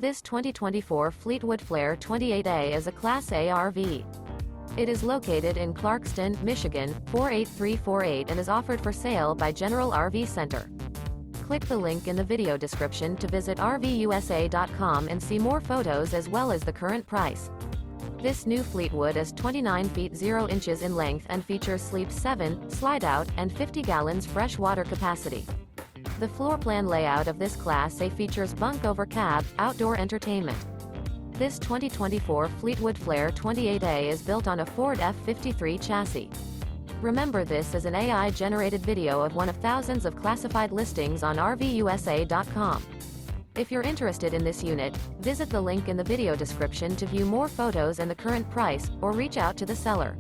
This 2024 Fleetwood Flair 28A is a Class A RV. It is located in Clarkston, Michigan, 48348 and is offered for sale by General RV Center. Click the link in the video description to visit RVUSA.com and see more photos as well as the current price. This new Fleetwood is 29 feet 0 inches in length and features Sleep 7, Slideout, and 50 gallons fresh water capacity. The floor plan layout of this Class A features Bunk Over Cab, outdoor entertainment. This 2024 Fleetwood Flair 28A is built on a Ford F-53 chassis. Remember, this is an AI-generated video of one of thousands of classified listings on RVUSA.com. If you're interested in this unit, visit the link in the video description to view more photos and the current price, or reach out to the seller.